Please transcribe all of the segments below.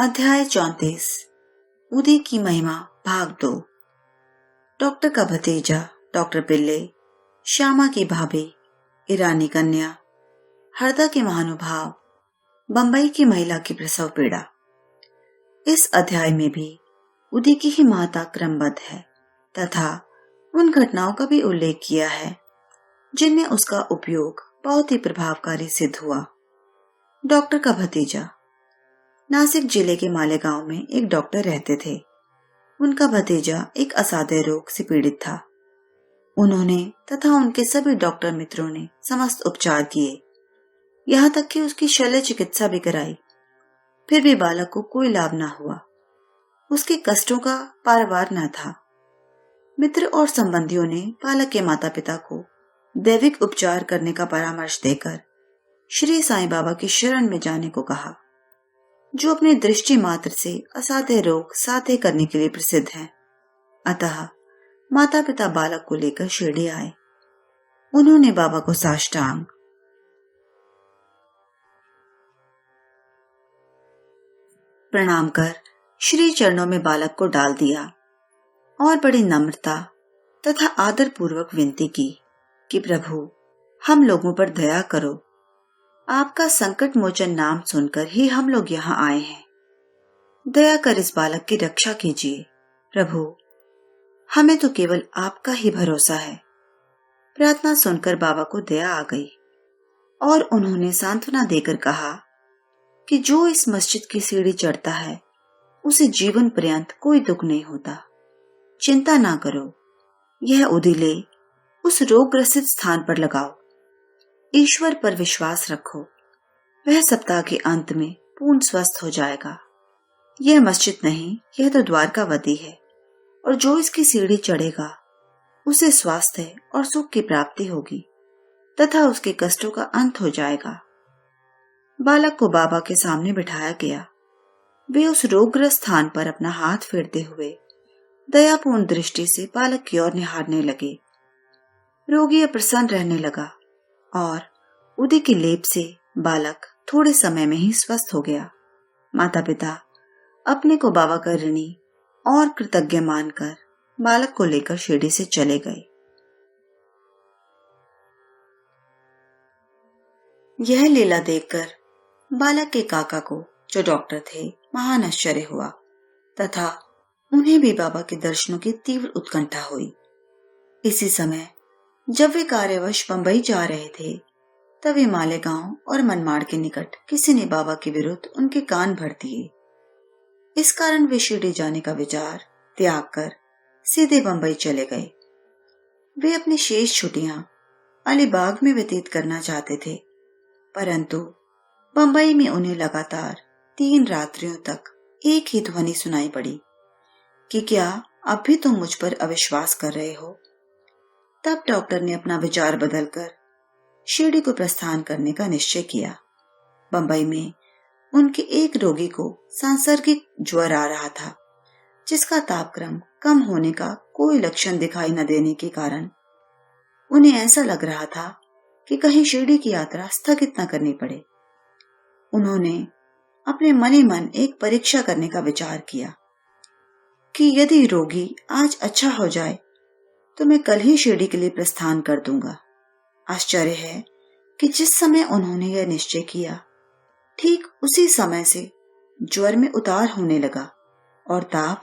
अध्याय 34 उदी की महिमा भाग 2। डॉक्टर का भतीजा डॉक्टर पिल्ले, श्यामा की भाभी, ईरानी कन्या, हरदा के महानुभाव, बंबई की महिला की प्रसव पीड़ा। इस अध्याय में भी उदी की ही महत्ता क्रमबद्ध है तथा उन घटनाओं का भी उल्लेख किया है जिनमें उसका उपयोग बहुत ही प्रभावकारी सिद्ध हुआ। डॉक्टर का भतीजा। नासिक जिले के मालेगांव में एक डॉक्टर रहते थे। उनका भतीजा एक असाध्य रोग से पीड़ित था। उन्होंने तथा उनके सभी डॉक्टर मित्रों ने समस्त उपचार किए, यहाँ तक कि उसकी शल्य चिकित्सा भी कराई, फिर भी बालक को कोई लाभ न हुआ। उसके कष्टों का पारवार न था। मित्र और संबंधियों ने बालक के माता पिता को दैविक उपचार करने का परामर्श देकर श्री साईं बाबा की शरण में जाने को कहा, जो अपने दृष्टि मात्र से असाध्य रोग साध्य करने के लिए प्रसिद्ध हैं। अतः माता पिता बालक को लेकर शिरडी आए। उन्होंने बाबा को साष्टांग प्रणाम कर श्री चरणों में बालक को डाल दिया और बड़ी नम्रता तथा आदर पूर्वक विनती की कि प्रभु, हम लोगों पर दया करो। आपका संकट मोचन नाम सुनकर ही हम लोग यहाँ आए हैं। दया कर इस बालक की रक्षा कीजिए प्रभु, हमें तो केवल आपका ही भरोसा है। प्रार्थना सुनकर बाबा को दया आ गई और उन्होंने सांत्वना देकर कहा कि जो इस मस्जिद की सीढ़ी चढ़ता है उसे जीवन पर्यंत कोई दुख नहीं होता। चिंता ना करो, यह उदिले उस रोगग्रसित स्थान पर लगाओ। ईश्वर पर विश्वास रखो, वह सप्ताह के अंत में पूर्ण स्वस्थ हो जाएगा। यह मस्जिद नहीं, यह तो द्वारकावती है और जो इसकी सीढ़ी चढ़ेगा उसे स्वास्थ्य और सुख की प्राप्ति होगी तथा उसके कष्टों का अंत हो जाएगा। बालक को बाबा के सामने बिठाया गया। वे उस रोगग्रस्त स्थान पर अपना हाथ फेरते हुए दयापूर्ण दृष्टि से बालक की ओर निहारने लगे। रोगी प्रसन्न रहने लगा और उदी के लेप से बालक थोड़े समय में ही स्वस्थ हो गया। माता पिता अपने को बाबा का ऋणी और कृतज्ञ मानकर बालक को लेकर शिरडी से चले गए। यह लीला देखकर बालक के काका को, जो डॉक्टर थे, महान आश्चर्य हुआ तथा उन्हें भी बाबा के दर्शनों की तीव्र उत्कंठा हुई। इसी समय जब वे कार्यवश बंबई जा रहे थे तभी मालेगांव और मनमाड़ के निकट किसी ने बाबा के विरुद्ध उनके कान भर दिए। इस कारण वे शिरडी जाने का विचार त्याग कर सीधे बंबई चले गए। वे अपनी शेष छुट्टियां अलीबाग में व्यतीत करना चाहते थे, परंतु बंबई में उन्हें लगातार 3 रात्रियों तक एक ही ध्वनि सुनाई पड़ी कि क्या अब भी तुम मुझ पर अविश्वास कर रहे हो। तब डॉक्टर ने अपना विचार बदलकर शिरडी को प्रस्थान करने का निश्चय किया। बंबई में उनके एक रोगी को सांसर्गिक ज्वर आ रहा था, जिसका तापक्रम कम होने का कोई लक्षण दिखाई न देने के कारण उन्हें ऐसा लग रहा था कि कहीं शिरडी की यात्रा स्थगित न करनी पड़े। उन्होंने अपने मन ही मन एक परीक्षा करने का विचार किया कि यदि रोगी आज अच्छा हो जाए तो मैं कल ही शिरडी के लिए प्रस्थान कर दूंगा। आश्चर्य है कि जिस समय उन्होंने यह निश्चय किया, ठीक उसी समय से ज्वर में उतार होने लगा और ताप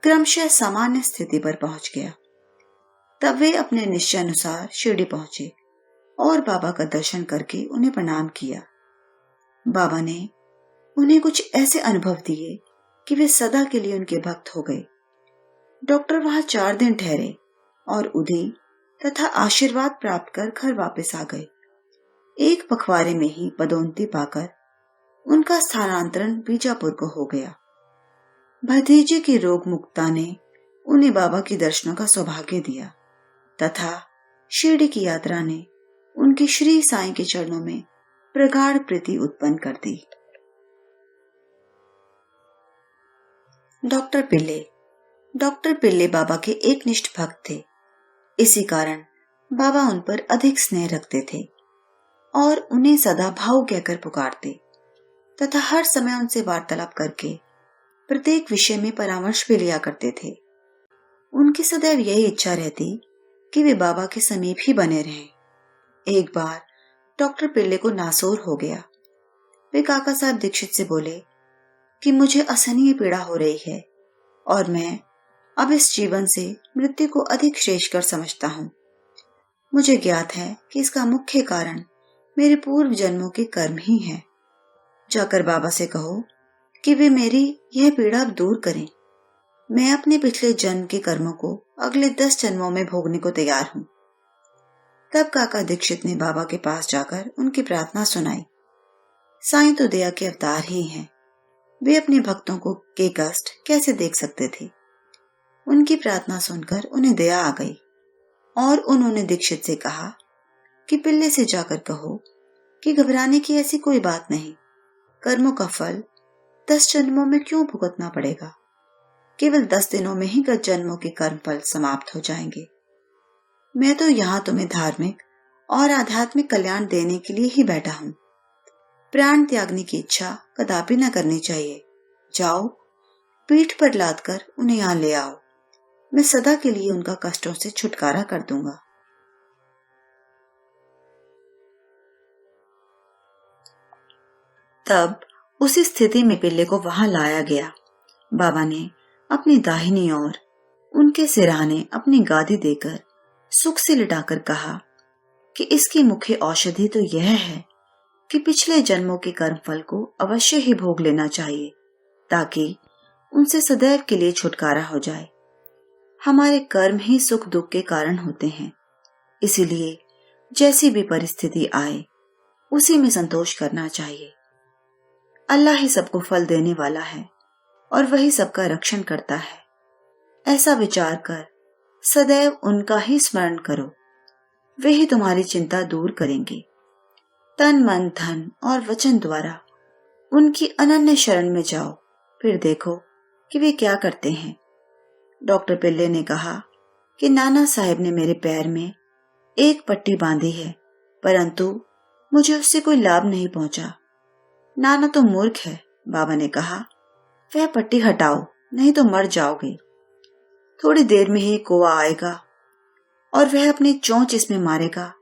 क्रमशः सामान्य स्थिति पर पहुंच गया। तब वे अपने निश्चय अनुसार शिरडी पहुंचे और बाबा का दर्शन करके उन्हें प्रणाम किया। बाबा ने उन्हें कुछ ऐसे अनुभव दिए कि वे सदा के लिए उनके भक्त हो गए। डॉक्टर वहां 4 दिन ठहरे और उदी तथा आशीर्वाद प्राप्त कर घर वापस आ गए। एक पखवाड़े में ही पदोन्नति पाकर उनका स्थानांतरण बीजापुर को हो गया। भतीजे की रोग मुक्ता ने उन्हें बाबा के दर्शनों का सौभाग्य दिया तथा शिरडी की यात्रा ने उनकी श्री साईं के चरणों में प्रगाढ़ प्रीति उत्पन्न कर दी। डॉक्टर पिल्ले बाबा के एक निष्ठ भक्त थे। इसी कारण बाबा उन पर अधिक स्नेह रखते थे और उन्हें सदा भाऊ कहकर पुकारते तथा हर समय उनसे वार्तालाप करके प्रत्येक विषय में परामर्श भी लिया करते थे। उनकी सदैव यही इच्छा रहती कि वे बाबा के समीप ही बने रहें। एक बार डॉक्टर पिल्ले को नासूर हो गया। वे काका साहब दीक्षित से बोले कि मुझे असहनीय पीड़ा हो रही है और मैं अब इस जीवन से मृत्यु को अधिक श्रेष्ठकर समझता हूँ। मुझे ज्ञात है कि इसका मुख्य कारण मेरे पूर्व जन्मों के कर्म ही हैं। जाकर बाबा से कहो कि वे मेरी यह पीड़ा अब दूर करें। मैं अपने पिछले जन्म के कर्मों को अगले 10 जन्मों में भोगने को तैयार हूँ। तब काका दीक्षित ने बाबा के पास जाकर उनकी प्रार्थना सुनाई। साईं तो दया के अवतार ही हैं। वे अपने भक्तों को के कष्ट कैसे देख सकते थे। उनकी प्रार्थना सुनकर उन्हें दया आ गई और उन्होंने दीक्षित से कहा कि पिल्ले से जाकर कहो कि घबराने की ऐसी कोई बात नहीं। कर्मों का फल 10 जन्मों में क्यों भुगतना पड़ेगा। केवल 10 दिनों में ही 10 जन्मों के कर्म फल समाप्त हो जाएंगे। मैं तो यहाँ तुम्हें धार्मिक और आध्यात्मिक कल्याण देने के लिए ही बैठा हूँ। प्राण त्यागने की इच्छा कदापि न करनी चाहिए। जाओ, पीठ पर लादकर उन्हें यहाँ ले आओ। मैं सदा के लिए उनका कष्टों से छुटकारा कर दूंगा। तब उसी स्थिति में पिल्ले को वहां लाया गया। बाबा ने अपनी दाहिनी ओर उनके सिरहाने अपनी गादी देकर सुख से लिटाकर कहा कि इसकी मुख्य औषधि तो यह है कि पिछले जन्मों के कर्मफल को अवश्य ही भोग लेना चाहिए ताकि उनसे सदैव के लिए छुटकारा हो जाए। हमारे कर्म ही सुख दुख के कारण होते हैं, इसीलिए जैसी भी परिस्थिति आए उसी में संतोष करना चाहिए। अल्लाह ही सबको फल देने वाला है और वही सबका रक्षण करता है। ऐसा विचार कर सदैव उनका ही स्मरण करो। वे ही तुम्हारी चिंता दूर करेंगे। तन मन धन और वचन द्वारा उनकी अनन्य शरण में जाओ, फिर देखो कि वे क्या करते हैं। डॉक्टर पिल्ले ने कहा कि नाना साहब ने मेरे पैर में एक पट्टी बांधी है, परंतु मुझे उससे कोई लाभ नहीं पहुंचा। नाना तो मूर्ख है। बाबा ने कहा, वह पट्टी हटाओ, नहीं तो मर जाओगे। थोड़ी देर में ही कौवा आएगा और वह अपनी चोंच इसमें मारेगा,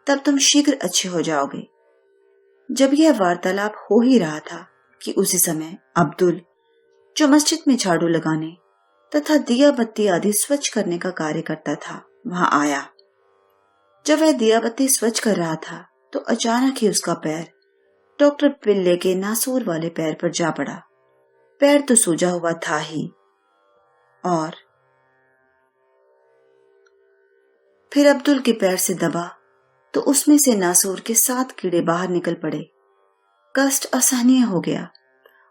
तब तुम शीघ्र अच्छे हो जाओगे। जब यह वार्तालाप हो ही रहा था कि उसी समय अब्दुल, जो मस्जिद में झाड़ू लगाने तथा दिया बत्ती आदि स्वच्छ करने का कार्य करता था, वहां आया। जब वह दिया बत्ती स्वच्छ कर रहा था तो अचानक ही उसका पैर डॉक्टर पिल्ले के नासूर वाले पैर पर जा पड़ा। पैर तो सूजा हुआ था ही, और फिर अब्दुल के पैर से दबा तो उसमें से नासूर के 7 कीड़े बाहर निकल पड़े। कष्ट असहनीय हो गया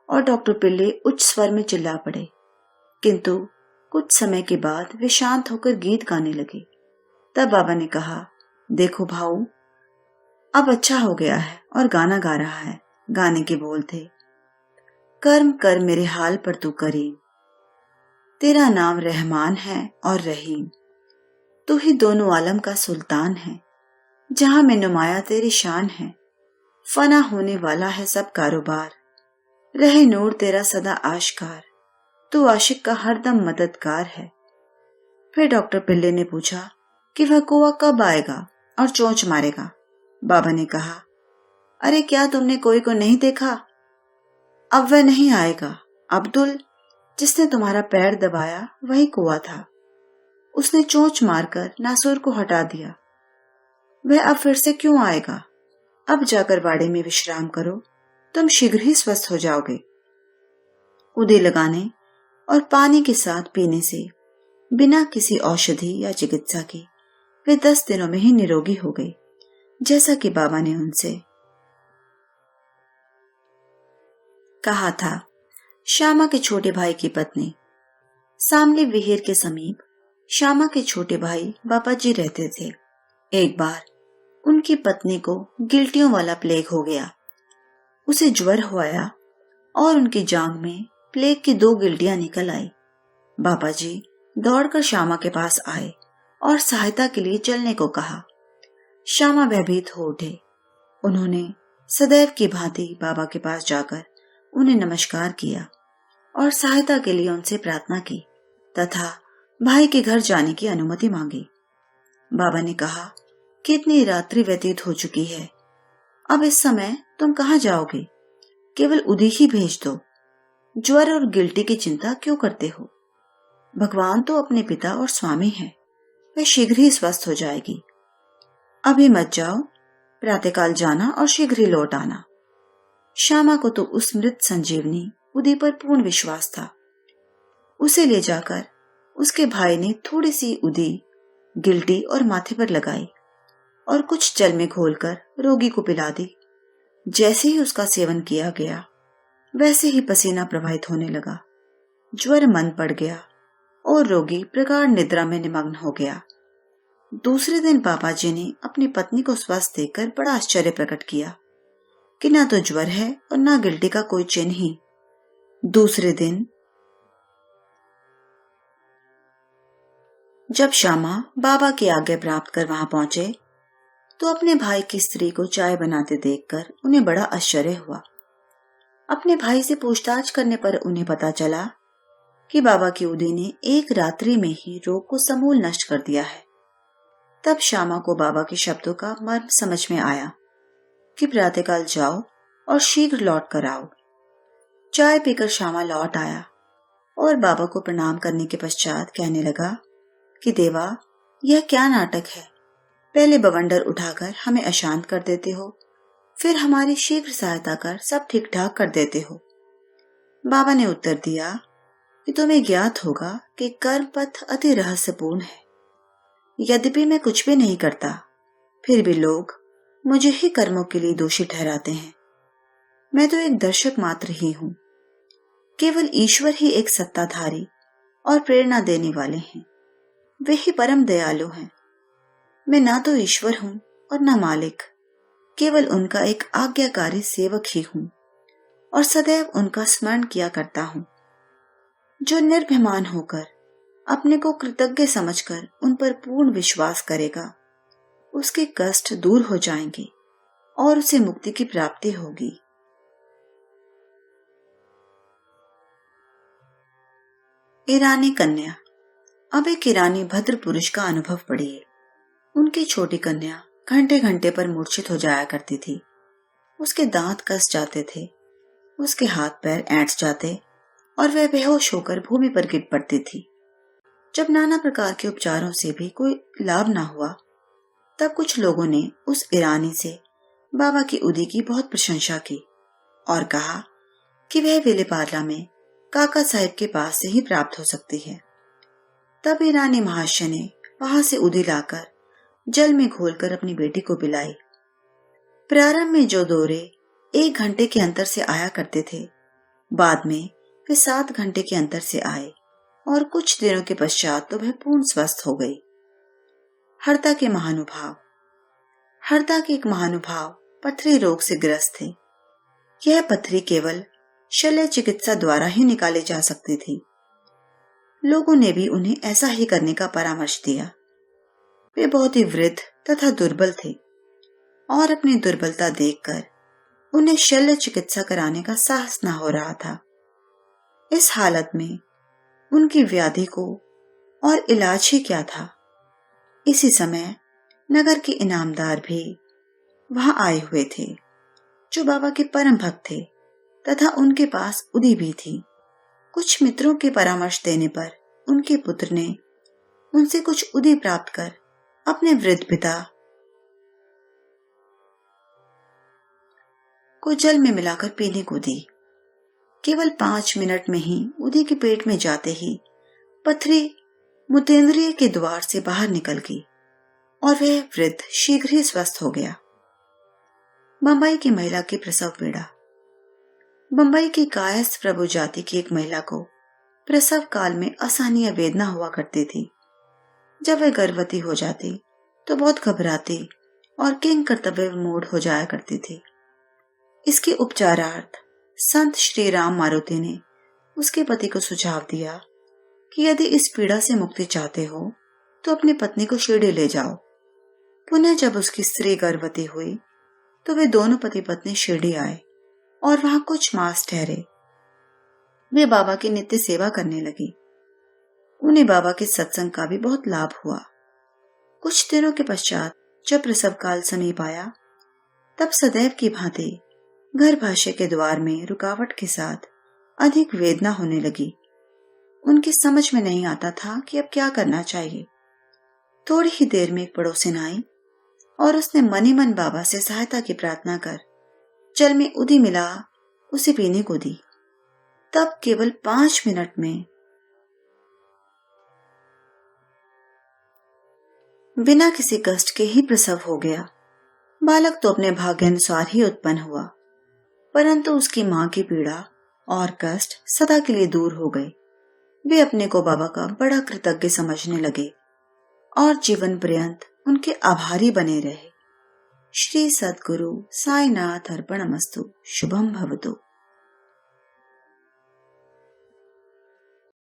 और डॉक्टर पिल्ले उच्च स्वर में चिल्ला पड़े, किंतु कुछ समय के बाद वे शांत होकर गीत गाने लगे। तब बाबा ने कहा, देखो भाऊ, अब अच्छा हो गया है और गाना गा रहा है। गाने के बोल थे, कर्म कर मेरे हाल पर तू करीम, तेरा नाम रहमान है और रहीम, तू ही दोनों आलम का सुल्तान है, जहां में नुमाया तेरी शान है, फना होने वाला है सब कारोबार, रहे नूर तेरा सदा आशकार, तू आशिक का हरदम मददगार है। फिर डॉक्टर पिल्ले ने पूछा कि वह कौवा कब आएगा और चोंच मारेगा। बाबा ने कहा, अरे क्या तुमने कोई को नहीं देखा? अब वह नहीं आएगा। अब्दुल, जिसने तुम्हारा पैर दबाया, वही कौवा था। उसने चोंच मारकर नासूर को हटा दिया। वह अब फिर से क्यों आएगा? अब जाकर बाड़े में विश्राम करो, तुम शीघ्र ही स्वस्थ हो जाओगे। उदे लगाने और पानी के साथ पीने से बिना किसी औषधि या चिकित्सा के वे 10 दिनों में ही निरोगी हो गए, जैसा कि बाबा ने उनसे कहा था। श्यामा के छोटे भाई की पत्नी। सामले विहेर के समीप श्यामा के छोटे भाई बाबा जी रहते थे। एक बार उनकी पत्नी को गिल्टियों वाला प्लेग हो गया। उसे ज्वर हो आया और उनकी जांघ में प्लेग की 2 गिल्टियां निकल आई। बाबा जी दौड़कर श्यामा के पास आए और सहायता के लिए चलने को कहा। श्यामा भयभीत हो उठे। उन्होंने सदैव की भांति बाबा के पास जाकर उन्हें नमस्कार किया और सहायता के लिए उनसे प्रार्थना की तथा भाई के घर जाने की अनुमति मांगी। बाबा ने कहा कि इतनी रात्रि व्यतीत हो चुकी है, अब इस समय तुम कहाँ जाओगे? केवल उदी ही भेज दो। ज्वर और गिल्टी की चिंता क्यों करते हो? भगवान तो अपने पिता और स्वामी है, वह शीघ्र ही स्वस्थ हो जाएगी। अभी मत जाओ, प्रातःकाल जाना और शीघ्र ही लौट आना। श्यामा को तो उस मृत संजीवनी उदी पर पूर्ण विश्वास था। उसे ले जाकर उसके भाई ने थोड़ी सी उदी गिल्टी और माथे पर लगाई और कुछ जल में घोलकर रोगी को पिला दी। जैसे ही उसका सेवन किया गया वैसे ही पसीना प्रवाहित होने लगा, ज्वर मन पड़ गया और रोगी प्रगाढ़ निद्रा में निमग्न हो गया। दूसरे दिन बाबा जी ने अपनी पत्नी को स्वस्थ देखकर बड़ा आश्चर्य प्रकट किया कि ना तो ज्वर है और ना गिल्टी का कोई चिन्ह ही। दूसरे दिन जब श्यामा बाबा की आज्ञा प्राप्त कर वहां पहुंचे तो अपने भाई की स्त्री को चाय बनाते देखकर उन्हें बड़ा आश्चर्य हुआ। अपने भाई से पूछताछ करने पर उन्हें पता चला कि बाबा की उदी ने एक रात्रि में ही रोग को समूल नष्ट कर दिया है। तब श्यामा को बाबा के शब्दों का मर्म समझ में आया कि प्रातःकाल जाओ और शीघ्र लौट कर आओ। चाय पीकर श्यामा लौट आया और बाबा को प्रणाम करने के पश्चात कहने लगा कि देवा, यह क्या नाटक है? पहले बवंडर उठाकर हमें अशांत कर देते हो, फिर हमारी शीघ्र सहायता कर सब ठीक ठाक कर देते हो। बाबा ने उत्तर दिया कि तुम्हें ज्ञात होगा कि कर्म पथ अति रहस्यपूर्ण है। यद्यपि मैं कुछ भी नहीं करता, फिर भी लोग मुझे ही कर्मों के लिए दोषी ठहराते हैं। मैं तो एक दर्शक मात्र ही हूँ। केवल ईश्वर ही एक सत्ताधारी और प्रेरणा देने वाले हैं। वे ही परम दयालु हैं। मैं ना तो ईश्वर हूँ और न मालिक, केवल उनका एक आज्ञाकारी सेवक ही हूँ और सदैव उनका स्मरण किया करता हूँ। जो निर्भिमान होकर अपने को कृतज्ञ समझकर उन पर पूर्ण विश्वास करेगा, उसके कष्ट दूर हो जाएंगे और उसे मुक्ति की प्राप्ति होगी। ईरानी कन्या। अब एक ईरानी भद्र पुरुष का अनुभव पढ़िए। उनकी छोटी कन्या घंटे घंटे पर मूर्छित हो जाया करती थी। उसके दांत कस जाते थे, उसके हाथ पैर ऐंठ जाते और वह बेहोश होकर भूमि पर गिर पड़ती थी। जब नाना प्रकार के उपचारों से भी कोई लाभ ना हुआ, तब कुछ लोगों ने उस ईरानी से बाबा की उदी की बहुत प्रशंसा की और कहा कि वह विलेपार्ला में काका साहिब के पास से ही प्राप्त हो सकती है। तब ईरानी महाशय ने वहां से उदी लाकर जल में घोलकर अपनी बेटी को पिलाई। प्रारंभ में जो दौरे 1 घंटे के अंतर से आया करते थे, बाद में वे 7 घंटे के अंतर से आए और कुछ दिनों के पश्चात तो वह पूर्ण स्वस्थ हो गई। हरदा के एक महानुभाव पथरी रोग से ग्रस्त थे। यह पथरी केवल शल्य चिकित्सा द्वारा ही निकाली जा सकती थी। लोगों ने भी उन्हें ऐसा ही करने का परामर्श दिया। वे बहुत ही वृद्ध तथा दुर्बल थे और अपनी दुर्बलता देखकर उन्हें शल्य चिकित्सा कराने का साहस न हो रहा था। इस हालत में उनकी व्याधि को और इलाज ही क्या था। इसी समय नगर के इनामदार भी वहां आए हुए थे, जो बाबा के परम भक्त थे तथा उनके पास उदी भी थी। कुछ मित्रों के परामर्श देने पर उनके पुत्र ने उनसे कुछ उदी प्राप्त कर अपने वृद्ध पिता को जल में मिलाकर पीने को दी। केवल 5 मिनट में ही उदी के पेट में जाते ही पथरी मूत्रेंद्रिय के द्वार से बाहर निकल गई और वह वृद्ध शीघ्र ही स्वस्थ हो गया। बंबई की महिला की प्रसव पीड़ा। बंबई की कायस्थ प्रभु जाति की एक महिला को प्रसव काल में असहनीय वेदना हुआ करती थी। जब वह गर्भवती हो जाती तो बहुत घबराती और किंग कर्तव्य मूढ़ हो जाया करती थी। इसके उपचारार्थ संत श्री राम मारुति ने उसके पति को सुझाव दिया कि यदि इस पीड़ा से मुक्ति चाहते हो तो अपनी पत्नी को शिरडी ले जाओ। पुनः जब उसकी स्त्री गर्भवती हुई तो वे दोनों पति पत्नी शिरडी आए और वहां कुछ मास ठहरे। वे बाबा की नित्य सेवा करने लगे। उन्हें बाबा के सत्संग का भी बहुत लाभ हुआ। कुछ दिनों के पश्चात जब प्रसव काल समीप आया, तब सदैव की भांति गर्भाशय के द्वार में रुकावट के साथ अधिक वेदना होने लगी। उनकी समझ में नहीं आता था कि अब क्या करना चाहिए। थोड़ी ही देर में एक पड़ोसिन आई और उसने मन ही मन बाबा से सहायता की प्रार्थना कर जल में उदी मिला उसे पीने को दी। तब केवल 5 मिनट में बिना किसी कष्ट के ही प्रसव हो गया। बालक तो अपने भाग्यानुसार ही उत्पन्न हुआ, परंतु उसकी मां की पीड़ा और कष्ट सदा के लिए दूर हो गए। वे अपने को बाबा का बड़ा कृतज्ञ समझने लगे और जीवन पर्यंत उनके आभारी बने रहे। श्री सद्गुरु साईनाथ अर्पणमस्तु। शुभम भवतु।